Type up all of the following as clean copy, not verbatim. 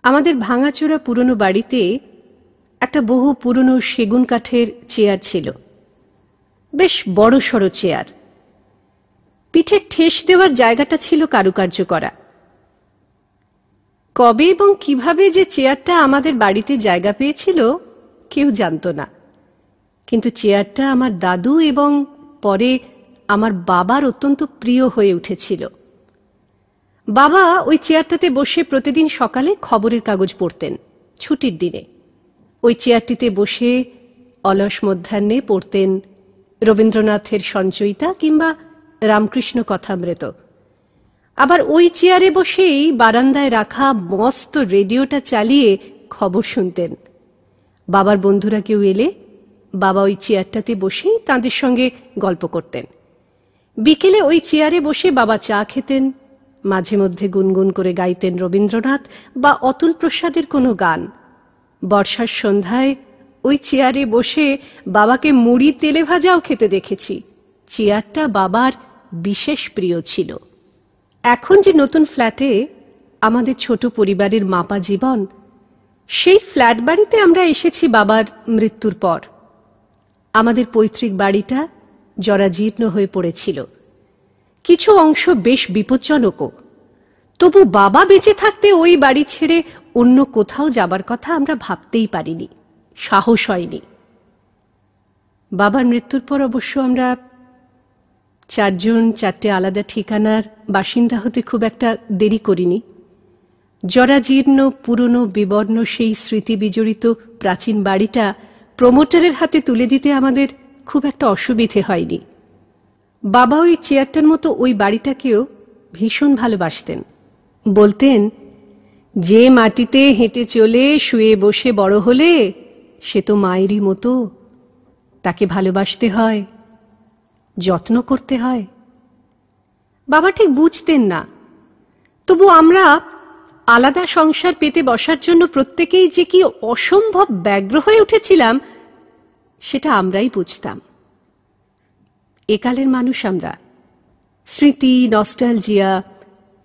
আমাদের ভাঙাচোরা পুরনো বাড়িতে একটা বহু পুরনো সেগুন কাঠের চেয়ার ছিল। বেশ বড়সড় চেয়ার। পিঠে ঠেস দেওয়ার জায়গাটা ছিল কারুকার্য করা। কবে এবং কিভাবে যে চেয়ারটা আমাদের বাড়িতে জায়গা পেয়েছিল কেউ জানত না, কিন্তু চেয়ারটা আমার দাদু এবং পরে আমার বাবার অত্যন্ত প্রিয় হয়ে উঠেছিল। বাবা ওই চেয়ারটাতে বসে প্রতিদিন সকালে খবরের কাগজ পড়তেন। ছুটির দিনে ওই চেয়ারটিতে বসে অলস মধ্যাহ্নে পড়তেন রবীন্দ্রনাথের সঞ্চয়িতা কিংবা রামকৃষ্ণ কথামৃত। আবার ওই চেয়ারে বসেই বারান্দায় রাখা মস্ত রেডিওটা চালিয়ে খবর শুনতেন। বাবার বন্ধুরা কেউ এলে বাবা ওই চেয়ারটাতে বসেই তাঁদের সঙ্গে গল্প করতেন। বিকেলে ওই চেয়ারে বসে বাবা চা খেতেন, মাঝে মধ্যে গুনগুন করে গাইতেন রবীন্দ্রনাথ বা অতুল প্রসাদের কোনো গান। বর্ষার সন্ধ্যায় ওই চেয়ারে বসে বাবাকে মুড়ি তেলে ভাজাও খেতে দেখেছি। চেয়ারটা বাবার বিশেষ প্রিয় ছিল। এখন যে নতুন ফ্ল্যাটে আমাদের ছোট পরিবারের মাপা জীবন, সেই ফ্ল্যাট বাড়িতে আমরা এসেছি বাবার মৃত্যুর পর। আমাদের পৈতৃক বাড়িটা জরাজীর্ণ হয়ে পড়েছিল, কিছু অংশ বেশ বিপজ্জনকও। তবু বাবা বেঁচে থাকতে ওই বাড়ি ছেড়ে অন্য কোথাও যাবার কথা আমরা ভাবতেই পারিনি, সাহস হয়নি। বাবার মৃত্যুর পর অবশ্য আমরা চারজন চারটে আলাদা ঠিকানার বাসিন্দা হতে খুব একটা দেরি করিনি। জরাজীর্ণ পুরনো বিবর্ণ সেই স্মৃতি বিজড়িত প্রাচীন বাড়িটা প্রমোটারের হাতে তুলে দিতে আমাদের খুব একটা অসুবিধে হয়নি। বাবা ওই চেয়ারটার মতো ওই বাড়িটাকেও ভীষণ ভালোবাসতেন। বলতেন, যে মাটিতে হেঁটে চলে শুয়ে বসে বড় হলে সে তো মায়েরই মতো, তাকে ভালোবাসতে হয়, যত্ন করতে হয়। বাবা ঠিক বুঝতেন না, তবু আমরা আলাদা সংসার পেতে বসার জন্য প্রত্যেকেই যে কি অসম্ভব ব্যগ্র হয়ে উঠেছিলাম সেটা আমরাই বুঝতাম। একালের মানুষ আমরা। স্মৃতি, নস্টালজিয়া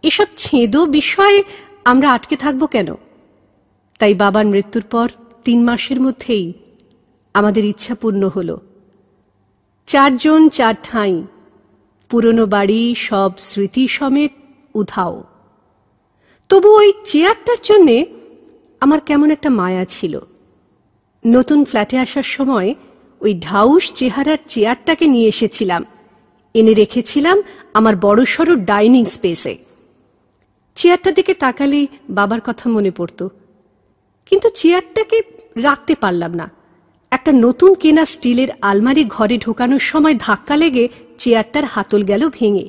এসব ছেদো বিষয়ে আমরা আটকে থাকবো কেন? তাই বাবার মৃত্যুর পর 3 মাসের মধ্যেই আমাদের ইচ্ছা পূর্ণ হলো। 4 জন 4 ঠাঁই, পুরনো বাড়ি, সব স্মৃতি সমেত উধাও। তবু ওই চেয়ারটার জন্যে আমার কেমন একটা মায়া ছিল। নতুন ফ্ল্যাটে আসার সময় ওই ঢাউস চেহারার চেয়ারটাকে নিয়ে এসেছিলাম, এনে রেখেছিলাম আমার বড়সড় ডাইনিং স্পেসে। চেয়ারটার দিকে তাকালেই বাবার কথা মনে পড়ত, কিন্তু চেয়ারটাকে রাখতে পারলাম না। একটা নতুন কেনা স্টিলের আলমারি ঘরে ঢোকানোর সময় ধাক্কা লেগে চেয়ারটার হাতল গেল ভেঙে।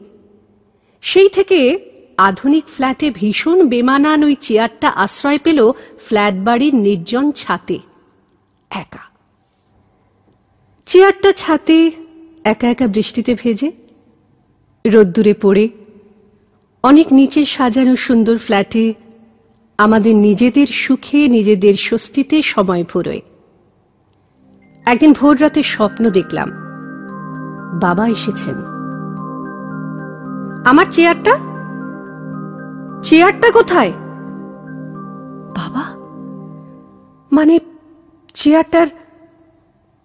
সেই থেকে আধুনিক ফ্ল্যাটে ভীষণ বেমানান ওই চেয়ারটা আশ্রয় পেল ফ্ল্যাট বাড়ির নির্জন ছাতে, একা। চেয়ারটা ছাতে একা একা বৃষ্টিতে ভেজে, রোদ্দুরে পড়ে, অনেক নিচে সাজানো সুন্দর ফ্ল্যাটে আমাদের নিজেদের সুখে নিজেদের স্বস্তিতে সময় ফুরোয়। একদিন ভোর রাতে স্বপ্ন দেখলাম বাবা এসেছেন। আমার চেয়ারটা কোথায়? বাবা, মানে চেয়ারটার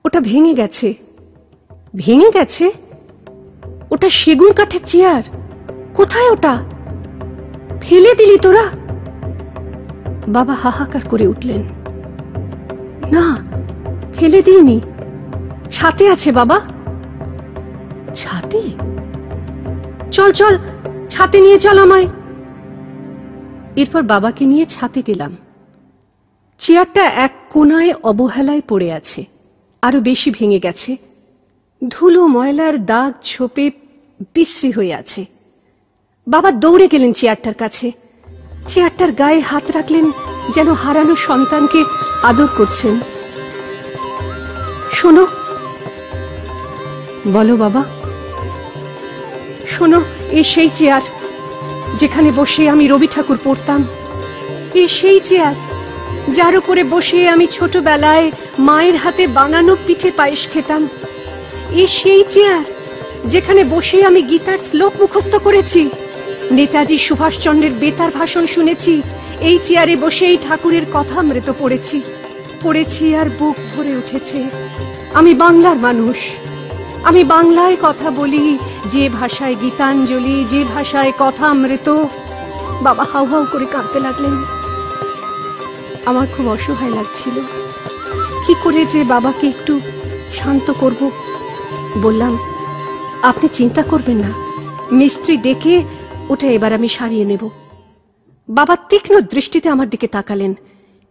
ওটা ভেঙে গেছে। ভেঙে গেছে? ওটা সেগুন কাঠের চেয়ার। কোথায় ওটা? ফেলে দিলি তোরা? বাবা হাহাকার করে উঠলেন। না, ফেলে দিইনি, ছাতে আছে বাবা। ছাতে? চল চল, ছাতে নিয়ে চল আমায়। এরপর বাবাকে নিয়ে ছাতে গেলাম। চেয়ারটা এক কোনায় অবহেলায় পড়ে আছে, আরো বেশি ভেঙে গেছে। ধুলো ময়লার দাগ ছোপে বিশ্রী হয়ে আছে। বাবা দৌড়ে গেলেন চেয়ারটার কাছে। চেয়ারটার গায়ে হাত রাখলেন, যেন হারানো সন্তানকে আদর করছেন। শোনো। বলো বাবা। শোনো, এ সেই চেয়ার যেখানে বসে আমি রবি ঠাকুর পড়তাম। এ সেই চেয়ার যার উপরে বসে আমি ছোটবেলায় মায়ের হাতে বানানো পিঠে পায়েস খেতাম। এ সেই চেয়ার যেখানে বসে আমি গীতার শ্লোক মুখস্থ করেছি, নেতাজি সুভাষচন্দ্রের বেতার ভাষণ শুনেছি। এই চেয়ারে বসেই ঠাকুরের কথামৃত পড়েছি আর বুক ভরে উঠেছে। আমি বাংলার মানুষ, আমি বাংলায় কথা বলি, যে ভাষায় গীতাঞ্জলি, যে ভাষায় কথামৃত। বাবা হাউ হাউ করে কাঁদতে লাগলেন। আমার খুব অসহায় লাগছিল, কি করে যে বাবাকে একটু শান্ত করব। বললাম, আপনি চিন্তা করবেন না, মিস্ত্রি ডেকে ওটা এবার আমি সারিয়ে নেব। বাবা তীক্ষ্ণ দৃষ্টিতে আমার দিকে তাকালেন।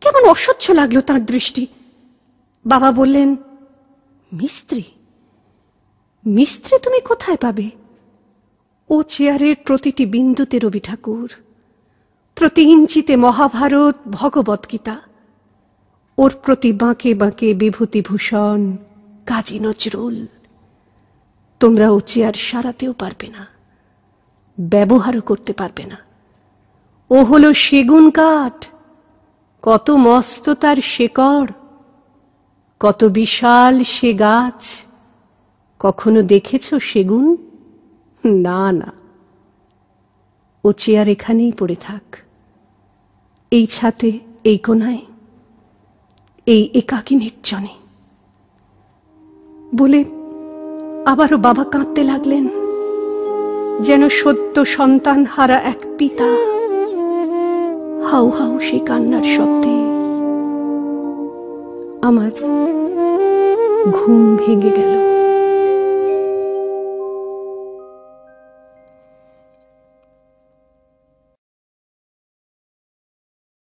কেমন অসহ্য লাগলো তার দৃষ্টি। বাবা বললেন, মিস্ত্রি? মিস্ত্রি তুমি কোথায় পাবে? ও চেয়ারের প্রতিটি বিন্দুতে রবি ঠাকুর, প্রতি ইঞ্চিতে মহাভারত, ভগবত গীতা, ওর প্রতি বাঁকে বাঁকে বিভূতিভূষণ, কাজী নজরুল। তোমরা ও চেয়ার সারাতেও পারবে না, ব্যবহারও করতে পারবে না। ও হলো সেগুন কাঠ, কত মস্ত তার শেকড়, কত বিশাল সে গাছ। কখনো দেখেছ সেগুন? না না। ও চেয়ার এখানেই পড়ে থাক, এই ছাতে, এই কোনায়, এই একাকী নির্জনে। বলে আবারও বাবা কাঁদতে লাগলেন, যেন সদ্য সন্তান হারা এক পিতা। হাউ হাউ সে কান্নার শব্দে আমার ঘুম ভেঙে গেল।